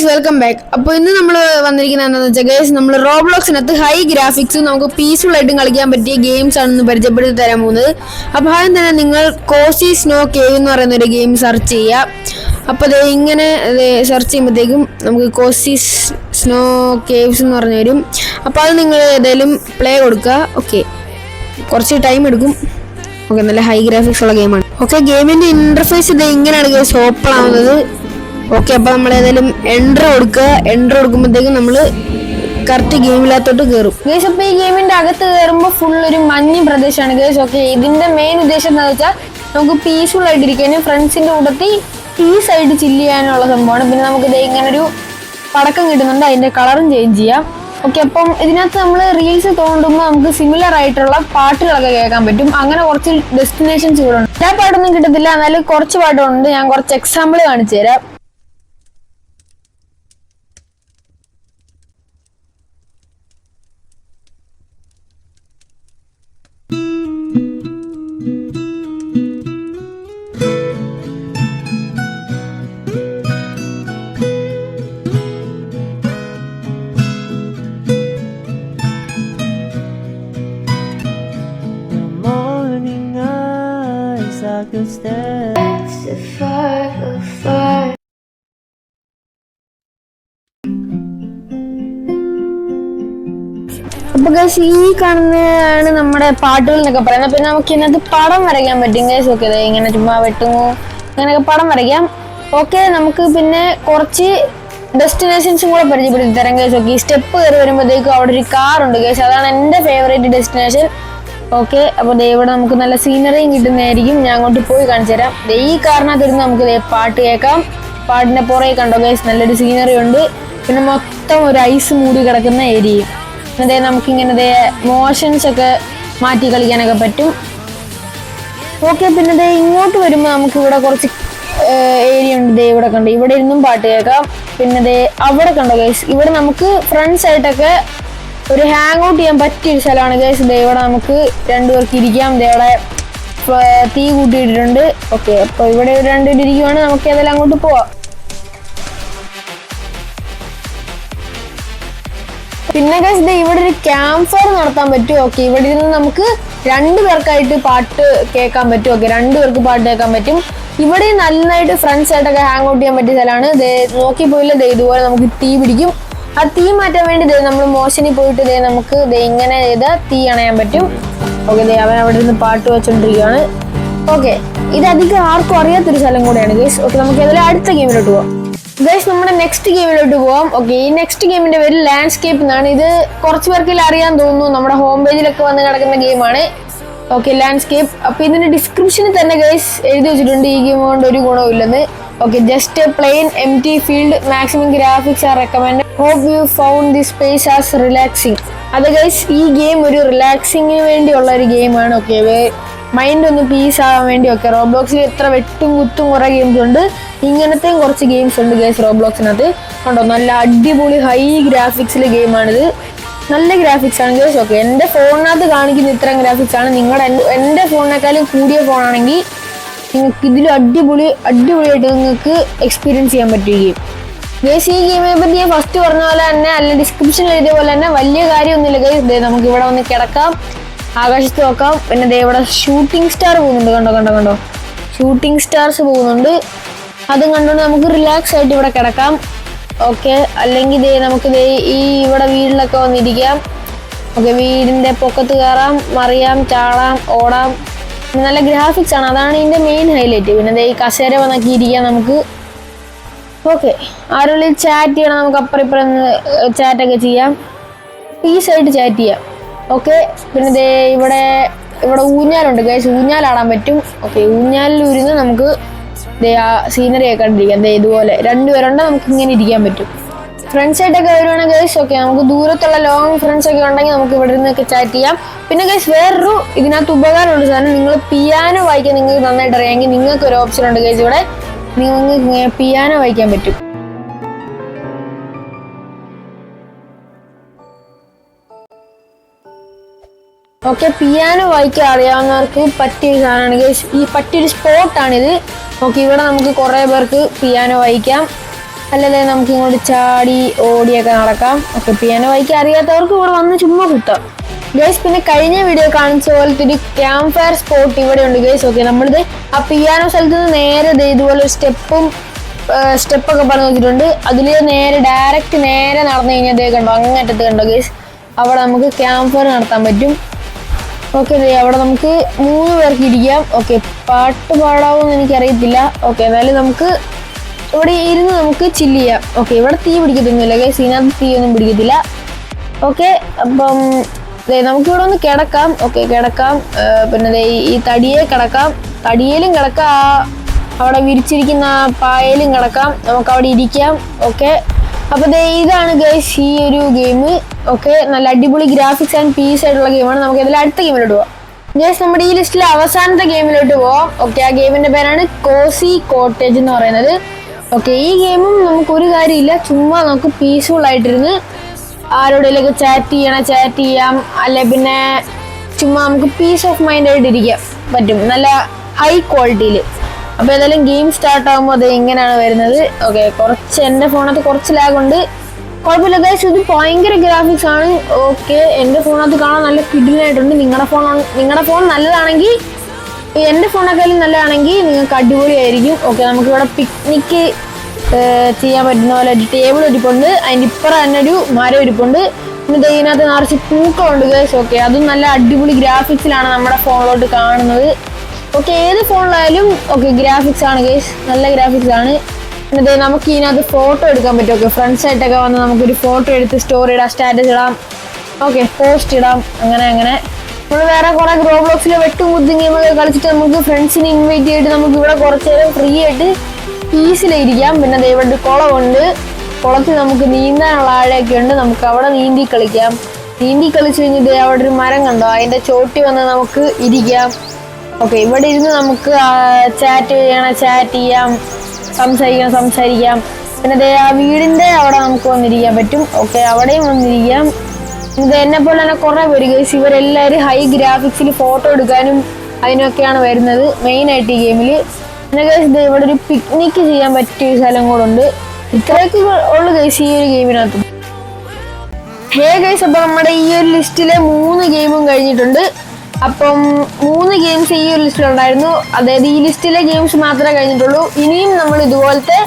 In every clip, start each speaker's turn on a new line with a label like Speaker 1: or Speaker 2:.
Speaker 1: Guys welcome back. അപ്പോൾ ഇന്ന് നമ്മൾ വന്നിരിക്കുന്നത് എന്താണെന്ന് വെച്ചാൽ ഗൈസ് നമ്മൾ റോബ്ലോക്സിനകത്ത് ഹൈ ഗ്രാഫിക്സും നമുക്ക് പീസ്ഫുൾ ആയിട്ടും കളിക്കാൻ പറ്റിയ ഗെയിംസ് ആണെന്ന് പരിചയപ്പെടുത്തി തരാൻ പോകുന്നത്. അപ്പോൾ ആദ്യം തന്നെ നിങ്ങൾ കോസി സ്നോ കേവ് എന്ന് പറയുന്ന ഒരു ഗെയിം സെർച്ച് ചെയ്യുക. അപ്പോൾ അത് ഇങ്ങനെ സെർച്ച് ചെയ്യുമ്പോഴത്തേക്കും നമുക്ക് കോസി സ്നോ കേവ്സ് എന്ന് പറഞ്ഞു വരും. അപ്പോൾ അത് നിങ്ങൾ ഏതായാലും പ്ലേ കൊടുക്കുക. ഓക്കെ, കുറച്ച് ടൈം എടുക്കും. ഓക്കെ, നല്ല ഹൈ ഗ്രാഫിക്സ് ഉള്ള ഗെയിമാണ്. ഓക്കെ, ഗെയിമിൻ്റെ ഇൻ്റർഫേസ് ഇത് ഇങ്ങനെയാണ് ഗൈസ് ഓപ്പൺ ആവുന്നത്. ഓക്കെ, അപ്പോൾ നമ്മൾ ഏതായാലും എൻട്രി കൊടുക്കുക. എൻട്രി കൊടുക്കുമ്പോഴത്തേക്കും നമ്മൾ കറക്റ്റ് ഗെയിമിനകത്തോട്ട് കയറും ഗേസ്. അപ്പോൾ ഈ ഗെയിമിൻ്റെ അകത്ത് കയറുമ്പോൾ ഫുൾ ഒരു മഞ്ഞ് പ്രദേശമാണ് ഗേസ്. ഓക്കെ, ഇതിൻ്റെ മെയിൻ ഉദ്ദേശം എന്താണെന്ന് വെച്ചാൽ നമുക്ക് പീസ്ഫുൾ ആയിട്ടിരിക്കാനും ഫ്രണ്ട്സിൻ്റെ കൂട്ടത്തിൽ പീസായിട്ട് ചില്ല് ചെയ്യാനുള്ള സംഭവമാണ്. പിന്നെ നമുക്ക് ഇങ്ങനെ ഒരു പടക്കം കിട്ടുന്നുണ്ട്, അതിൻ്റെ കളറും ചേഞ്ച് ചെയ്യാം. ഓക്കെ, അപ്പം ഇതിനകത്ത് നമ്മൾ റീൽസ് തോണ്ടുമ്പോൾ നമുക്ക് സിമിലർ ആയിട്ടുള്ള പാട്ടുകളൊക്കെ കേൾക്കാൻ പറ്റും. അങ്ങനെ കുറച്ച് ഡെസ്റ്റിനേഷൻസ് കൂടെ ഉണ്ട്. എല്ലാ പാട്ടൊന്നും കിട്ടത്തില്ല, എന്നാലും കുറച്ച് പാട്ടുണ്ട്. ഞാൻ കുറച്ച് എക്സാമ്പിൾ കാണിച്ചു തരാം. അപ്പൊ ഗൈസ് ഈ കാണുന്നതാണ് നമ്മുടെ പാട്ടുകൾ എന്നൊക്കെ പറയുന്നത്. പിന്നെ നമുക്ക് ഇതിനകത്ത് പടം വരയ്ക്കാൻ പറ്റും ഗൈസ്. ഓക്കെ, ഇങ്ങനെ ചുമ്മാ വെട്ടുന്നു, അങ്ങനെയൊക്കെ പടം വരയ്ക്കാം. ഓക്കെ, നമുക്ക് പിന്നെ കുറച്ച് ഡെസ്റ്റിനേഷൻസും കൂടെ പരിചയപ്പെടുത്തി തരാം ഗൈസ്. ഓക്കെ, ഈ സ്റ്റെപ്പ് കയറി വരുമ്പോഴത്തേക്കും അവിടെ ഒരു കാർ ഉണ്ട് ഗൈസ്. അതാണ് എൻ്റെ ഫേവറേറ്റ് ഡെസ്റ്റിനേഷൻ. ഓക്കെ, അപ്പോൾ ഇവിടെ നമുക്ക് നല്ല സീനറിയും കിട്ടുന്നതായിരിക്കും. ഞാൻ അങ്ങോട്ട് പോയി കാണിച്ചു തരാം. ഈ കാറിനകത്തിരുന്ന് നമുക്ക് പാട്ട് കേൾക്കാം. പാട്ടിൻ്റെ പുറകെ കണ്ടോ ഗൈസ്, നല്ലൊരു സീനറി ഉണ്ട്. പിന്നെ മൊത്തം ഒരു ഐസ് മൂടി കിടക്കുന്ന ഏരിയയും. നമുക്കിങ്ങനെ മോഷൻസ് ഒക്കെ മാറ്റി കളിക്കാനൊക്കെ പറ്റും. ഓക്കെ, പിന്നെ ഇങ്ങോട്ട് വരുമ്പോൾ നമുക്ക് ഇവിടെ കുറച്ച് ഏരിയ ഉണ്ട്. ഇവിടെ കണ്ടോ, ഇവിടെ ഇരുന്നും പാട്ട് കേൾക്കാം. പിന്നെ അവിടെ കണ്ടോ ഗൈസ്, ഇവിടെ നമുക്ക് ഫ്രണ്ട്സ് ആയിട്ടൊക്കെ ഒരു ഹാങ് ഔട്ട് ചെയ്യാൻ പറ്റിയൊരു സ്ഥലമാണ് ഗൈസ്. ഇവിടെ നമുക്ക് രണ്ടുപേർക്ക് ഇരിക്കാം. ഇവിടെ തീ കൂട്ടിയിട്ടുണ്ട്. ഓക്കെ, അപ്പോൾ ഇവിടെ രണ്ടുപേരും ഇരിക്കുവാണ്. നമുക്ക് ഏതായാലും അങ്ങോട്ട് പോവാം. പിന്നെ ഗൈസ് ഇവിടെ ഒരു ക്യാമ്പ് ഫയർ നടത്താൻ പറ്റും. ഓക്കെ, ഇവിടെ ഇരുന്ന് നമുക്ക് രണ്ടുപേർക്കായിട്ട് പാട്ട് കേൾക്കാൻ പറ്റും. ഓക്കെ, രണ്ടുപേർക്ക് പാട്ട് കേൾക്കാൻ പറ്റും. ഇവിടെ നന്നായിട്ട് ഫ്രണ്ട്സ് ആയിട്ടൊക്കെ ഹാങ് ഔട്ട് ചെയ്യാൻ പറ്റിയ സ്ഥലമാണ്. നോക്കി പോയില്ല, ഇതുപോലെ നമുക്ക് തീ പിടിക്കും. ആ തീ മാറ്റാൻ വേണ്ടി നമ്മൾ മോശനിൽ പോയിട്ട് നമുക്ക് ഇങ്ങനെ തീ അണയാൻ പറ്റും. ഓക്കെ, അവൻ അവിടെ നിന്ന് പാട്ട് വെച്ചോണ്ടിരിക്കുകയാണ്. ഓക്കെ, ഇത് അധികം ആർക്കും അറിയാത്തൊരു സ്ഥലം കൂടെയാണ് ഗൈസ്. ഓക്കെ, നമുക്ക് ഏതായാലും അടുത്ത ഗെയിമിലോട്ട് പോവാം ഗൈസ്. നമ്മുടെ നെക്സ്റ്റ് ഗെയിമിലോട്ട് പോവാം. ഓക്കെ, ഈ നെക്സ്റ്റ് ഗെയിമിന്റെ പേര് ലാൻഡ്സ്കേപ്പ് എന്നാണ്. ഇത് കുറച്ച് പേർക്ക് അറിയാൻ തോന്നുന്നു, നമ്മുടെ ഹോം പേജിലൊക്കെ വന്ന് കിടക്കുന്ന ഗെയിമാണ്. Okay, landscape. അപ്പോൾ ഇതിന്റെ ഡിസ്ക്രിപ്ഷനിൽ തന്നെ ഗൈസ് എഴുതി വെച്ചിട്ടുണ്ട് ഈ ഗെയിം കൊണ്ട് ഒരു ഗുണമില്ലെന്ന്. Okay, just plain empty field, maximum graphics are recommend. Hope you found the space as relaxing. അത് ഗൈസ് ഈ ഗെയിം ഒരു റിലാക്സിങ്ങിന് വേണ്ടിയുള്ള ഒരു ഗെയിമാണ്. ഓക്കെ, മൈൻഡ് ഒന്ന് പീസ് ആവാൻ വേണ്ടി. ഓക്കെ, റോബ്ലോക്സിൽ എത്ര വെട്ടും കുത്തും കുറേ ഗെയിംസ് ഉണ്ട്. ഇങ്ങനത്തെയും കുറച്ച് ഗെയിംസ് ഉണ്ട് ഗൈസ് റോബ്ലോക്സിനകത്ത്. കണ്ടോ, നല്ല അടിപൊളി ഹൈ ഗ്രാഫിക്സിലെ ഗെയിമാണിത്. നല്ല ഗ്രാഫിക്സ് ആണ് ഗൈസ്. ഓക്കെ, എൻ്റെ ഫോണിനകത്ത് കാണിക്കുന്ന ഇത്രയും ഗ്രാഫിക്സ് ആണ്. എൻ്റെ ഫോണിനേക്കാളും കൂടിയ ഫോണാണെങ്കിൽ നിങ്ങൾക്ക് ഇതിലും അടിപൊളിയായിട്ട് നിങ്ങൾക്ക് എക്സ്പീരിയൻസ് ചെയ്യാൻ പറ്റുകയും ഗൈസ്. ഈ ഗെയിമിനെ പറ്റി ഞാൻ ഫസ്റ്റ് പറഞ്ഞ പോലെ തന്നെ, അല്ല ഡിസ്ക്രിപ്ഷനിൽ എഴുതിയ പോലെ തന്നെ വലിയ കാര്യമൊന്നുമില്ല ഗൈസ്. നമുക്ക് ഇവിടെ വന്ന് കിടക്കാം, ആകാശത്ത് നോക്കാം. പിന്നെ ഇവിടെ ഷൂട്ടിംഗ് സ്റ്റാർ പോകുന്നുണ്ട്. കണ്ടോ ഷൂട്ടിംഗ് സ്റ്റാർസ് പോകുന്നുണ്ട്. അതും കണ്ടുകൊണ്ട് നമുക്ക് റിലാക്സ് ആയിട്ട് ഇവിടെ കിടക്കാം. ഓക്കെ, അല്ലെങ്കിൽ നമുക്ക് ഈ ഇവിടെ വീട്ടിലൊക്കെ വന്നിരിക്കാം. ഓക്കെ, വീടിൻ്റെ പൊക്കത്ത് കയറാം, മറിയാം, ചാടാം, ഓടാം. നല്ല ഗ്രാഫിക്സ് ആണ്, അതാണ് ഇതിൻ്റെ മെയിൻ ഹൈലൈറ്റ്. പിന്നെ ഈ കസേര വന്നൊക്കെ ഇരിക്കാം നമുക്ക്. ഓക്കെ, ആരുള്ളിൽ ചാറ്റ് ചെയ്യണം, നമുക്ക് അപ്പുറം ഇപ്പുറം ചാറ്റൊക്കെ ചെയ്യാം, പീസായിട്ട് ചാറ്റ് ചെയ്യാം. ഓക്കെ, പിന്നെ ഇവിടെ ഊഞ്ഞാലുണ്ട് ഗൈസ്, ഊഞ്ഞാലാടാൻ പറ്റും. ഓക്കെ, ഊഞ്ഞാലിൽ ഉരുന്ന് നമുക്ക് ആ സീനറി ഒക്കെ കണ്ടിരിക്കാം. ഇതുപോലെ രണ്ടുപേരുണ്ട്, നമുക്ക് ഇങ്ങനെ ഇരിക്കാൻ പറ്റും. ഫ്രണ്ട്സ് ആയിട്ടൊക്കെ വരുവാണെങ്കിൽ ഗൈസ് ഓക്കെ, നമുക്ക് ദൂരത്തുള്ള ലോങ് ഫ്രണ്ട്സ് ഒക്കെ ഉണ്ടെങ്കിൽ നമുക്ക് ഇവിടെ നിന്നൊക്കെ ചാറ്റ് ചെയ്യാം. പിന്നെ ഗൈസ് വേറൊരു ഇതിനകത്ത് ഉപകാരമുണ്ട് സാധനം, നിങ്ങൾ പിയാനോ വായിക്കാൻ നിങ്ങൾക്ക് നന്നായിട്ട് അറിയാമെങ്കിൽ നിങ്ങൾക്ക് ഒരു ഓപ്ഷൻ ഉണ്ട് ഗൈസ്. ഇവിടെ നിങ്ങൾക്ക് പിയാനോ വായിക്കാൻ പറ്റും. ഓക്കെ, പിയാനോ വായിക്കാൻ അറിയാവുന്നവർക്ക് പറ്റിയ സാധനമാണ് ഗൈസ്. ഈ പറ്റിയൊരു സ്പോട്ടാണിത്. ഓക്കെ, ഇവിടെ നമുക്ക് കുറേ പേർക്ക് പിയാനോ വായിക്കാം. അല്ലല്ലേ നമുക്ക് ഇങ്ങോട്ട് ചാടി ഓടിയൊക്കെ നടക്കാം. ഓക്കെ, പിയാനോ വായിക്കാൻ അറിയാത്തവർക്ക് ഇവിടെ വന്ന് ചുമ്മാ കുത്താം ഗൈസ്. പിന്നെ കഴിഞ്ഞ വീഡിയോ കാണിച്ച പോലത്തെ ഒരു ക്യാമ്പ് ഫയർ സ്പോട്ട് ഇവിടെ ഉണ്ട് ഗൈസ്. ഓക്കെ, നമ്മളിത് ആ പിയാനോ സ്ഥലത്ത് നിന്ന് നേരെ ഇതുപോലെ ഒരു സ്റ്റെപ്പൊക്കെ പറഞ്ഞു വെച്ചിട്ടുണ്ട്. അതിൽ നേരെ ഡയറക്റ്റ് നേരെ നടന്നു കഴിഞ്ഞാൽ കണ്ടോ അങ്ങേറ്റത്ത് കണ്ടോ ഗൈസ്, അവിടെ നമുക്ക് ക്യാമ്പ് ഫയർ നടത്താൻ പറ്റും. ഓക്കെ, അവിടെ നമുക്ക് 3 പേർക്ക് ഇരിക്കാം. ഓക്കെ, പാട്ട് പാടാവോന്ന് എനിക്കറിയത്തില്ല. ഓക്കെ, എന്നാലും നമുക്ക് ഇവിടെ ഇരുന്ന് നമുക്ക് ചില്ല് ചെയ്യാം. ഓക്കെ, ഇവിടെ തീ പിടിക്കത്തൊന്നുമില്ല ഗൈസ്, ഇതിനകത്ത് തീ ഒന്നും പിടിക്കത്തില്ല. ഓക്കെ, അപ്പം നമുക്കിവിടെ ഒന്ന് കിടക്കാം. ഓക്കെ, കിടക്കാം. പിന്നെ ഈ തടിയെ കിടക്കാം, തടിയേലും കിടക്കാം, അവിടെ വിരിച്ചിരിക്കുന്ന പായലും കിടക്കാം, നമുക്ക് അവിടെ ഇരിക്കാം. ഓക്കെ, അപ്പൊ ഇതാണ് ഗൈസ് ഈ ഒരു ഗെയിം. ഓക്കെ, നല്ല അടിപൊളി ഗ്രാഫിക്സ് ആൻഡ് പീസ് ആയിട്ടുള്ള ഗെയിമാണ്. നമുക്ക് ഇതിൽ അടുത്ത ഗെയിമിലോട്ട് പോവാം ഗൈസ്. നമ്മുടെ ഈ ലിസ്റ്റിലെ അവസാനത്തെ ഗെയിമിലോട്ട് പോവാം. ഓക്കെ, ആ ഗെയിമിന്റെ പേരാണ് കോസി കോട്ടേജ് എന്ന് പറയുന്നത്. ഓക്കെ, ഈ ഗെയിമും നമുക്ക് ഒരു കാര്യമില്ല, ചുമ്മാ നമുക്ക് പീസ്ഫുൾ ആയിട്ടിരുന്ന് ആരോടെങ്കിലൊക്കെ ചാറ്റ് ചെയ്യാം, അല്ലെ പിന്നെ ചുമ്മാ നമുക്ക് പീസ് ഓഫ് മൈൻഡ് ആയിട്ട് ഇരിക്കാൻ പറ്റും, നല്ല ഹൈ ക്വാളിറ്റിയിൽ. അപ്പോൾ ഏതായാലും ഗെയിം സ്റ്റാർട്ട് ആകുമ്പോൾ അത് ഇങ്ങനെയാണ് വരുന്നത്. ഓക്കെ, കുറച്ച് എൻ്റെ ഫോണകത്ത് കുറച്ച് ലാഗ് ഉണ്ട്, കുഴപ്പമില്ല ഗൈസ്, ഇത് ഭയങ്കര ഗ്രാഫിക്സ് ആണ്. ഓക്കെ, എൻ്റെ ഫോണകത്ത് കാണാൻ നല്ല കിഡിലായിട്ടുണ്ട്. നിങ്ങളുടെ ഫോൺ നല്ലതാണെങ്കിൽ, എൻ്റെ ഫോണൊക്കെയും നല്ലതാണെങ്കിൽ നിങ്ങൾക്ക് അടിപൊളിയായിരിക്കും. ഓക്കെ, നമുക്കിവിടെ പിക്നിക്ക് ചെയ്യാൻ പറ്റുന്ന പോലെ ഒരു ടേബിൾ ഇരിപ്പുണ്ട്, അതിൻ്റെ ഇപ്പുറം തന്നെ ഒരു മരം ഇരിപ്പുണ്ട്. പിന്നെ ഇതിനകത്ത് നിറച്ച് പൂക്കളുണ്ട് ഗൈസ്. ഓക്കെ, അതും നല്ല അടിപൊളി ഗ്രാഫിക്സിലാണ് നമ്മുടെ ഫോണിലോട്ട് കാണുന്നത്. ഓക്കെ, ഏത് ഫോണിലായാലും ഓക്കെ ഗ്രാഫിക്സ് ആണ് ഗൈസ്, നല്ല ഗ്രാഫിക്സ് ആണ്. പിന്നെ നമുക്ക് ഇതിനകത്ത് ഫോട്ടോ എടുക്കാൻ പറ്റും. ഓക്കെ, ഫ്രണ്ട്സ് ആയിട്ടൊക്കെ വന്ന് നമുക്കൊരു ഫോട്ടോ എടുത്ത് സ്റ്റോറി ഇടാം, സ്റ്റാറ്റസ് ഇടാം, ഓക്കെ പോസ്റ്റ് ഇടാം, അങ്ങനെ നമ്മൾ വേറെ കുറെ റോബ്ലോക്സിലെ വെട്ടും കുത്തും ഗെയിമൊക്കെ കളിച്ചിട്ട് നമുക്ക് ഫ്രണ്ട്സിനെ ഇൻവൈറ്റ് ചെയ്തിട്ട് നമുക്ക് ഇവിടെ കുറച്ച് നേരം ഫ്രീ ആയിട്ട് പീസിലിരിക്കാം. പിന്നെ ഇവിടെ ഒരു കുളമുണ്ട്, കുളത്തിൽ നമുക്ക് നീന്താനുള്ള ആഴയൊക്കെ ഉണ്ട്, നമുക്ക് അവിടെ നീന്തി കളിക്കാം. നീന്തി കളിച്ച് കഴിഞ്ഞിട്ട് അവിടെ ഒരു മരം കണ്ടോ, അതിൻ്റെ ചോട്ടി വന്ന് നമുക്ക് ഇരിക്കാം. ഓക്കെ, ഇവിടെ ഇരുന്ന് നമുക്ക് ചാറ്റ് ചെയ്യാം, സംസാരിക്കാം. പിന്നെ ആ വീടിൻ്റെ അവിടെ നമുക്ക് വന്നിരിക്കാൻ പറ്റും. ഓക്കെ, അവിടെയും വന്നിരിക്കാം. ഇത് എന്നെ പോലെ തന്നെ കുറേ പേര് ഗൈസ്, ഇവരെല്ലാവരും ഹൈ ഗ്രാഫിക്സിൽ ഫോട്ടോ എടുക്കാനും അതിനൊക്കെയാണ് വരുന്നത് മെയിനായിട്ട് ഈ ഗെയിമിൽ. പിന്നെ ഗൈസ് ഇവിടെ ഒരു പിക്നിക്ക് ചെയ്യാൻ പറ്റിയ സ്ഥലം കൂടെ ഉണ്ട്. ഇത്രയൊക്കെ ഉള്ളു ഗൈസ് ഈ ഒരു ഗെയിമിനകത്ത്. ഹേ ഗൈസ്, അപ്പോൾ നമ്മുടെ ഈ ഒരു ലിസ്റ്റിലെ 3 ഗെയിമും കഴിഞ്ഞിട്ടുണ്ട്. അപ്പം 3 ഗെയിംസ് ഈ ഒരു ലിസ്റ്റിലുണ്ടായിരുന്നു, അതായത് ഈ ലിസ്റ്റിലെ ഗെയിംസ് മാത്രമേ കഴിഞ്ഞിട്ടുള്ളൂ. ഇനിയും നമ്മൾ ഇതുപോലത്തെ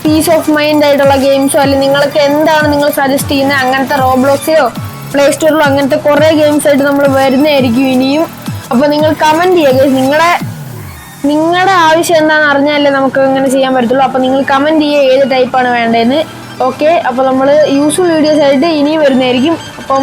Speaker 1: പീസ് ഓഫ് മൈൻഡ് ആയിട്ടുള്ള ഗെയിംസോ അല്ലെങ്കിൽ നിങ്ങൾക്ക് എന്താണ് നിങ്ങൾ സജസ്റ്റ് ചെയ്യുന്നത് അങ്ങനത്തെ റോബ്ലോക്സിലോ പ്ലേ സ്റ്റോറിലോ അങ്ങനത്തെ കുറേ ഗെയിംസ് ആയിട്ട് നമ്മൾ വരുന്നതായിരിക്കും ഇനിയും. അപ്പോൾ നിങ്ങൾ കമൻറ്റ് ചെയ്യുക, നിങ്ങളുടെ ആവശ്യം എന്താണെന്ന് അറിഞ്ഞാലേ നമുക്ക് അങ്ങനെ ചെയ്യാൻ പറ്റത്തുള്ളൂ. അപ്പോൾ നിങ്ങൾ കമൻറ്റ് ചെയ്യുക ഏത് ടൈപ്പാണ് വേണ്ടതെന്ന്. ഓക്കെ, അപ്പോൾ നമ്മൾ യൂസ്ഫുൾ വീഡിയോസ് ആയിട്ട് ഇനിയും വരുന്നതായിരിക്കും. അപ്പം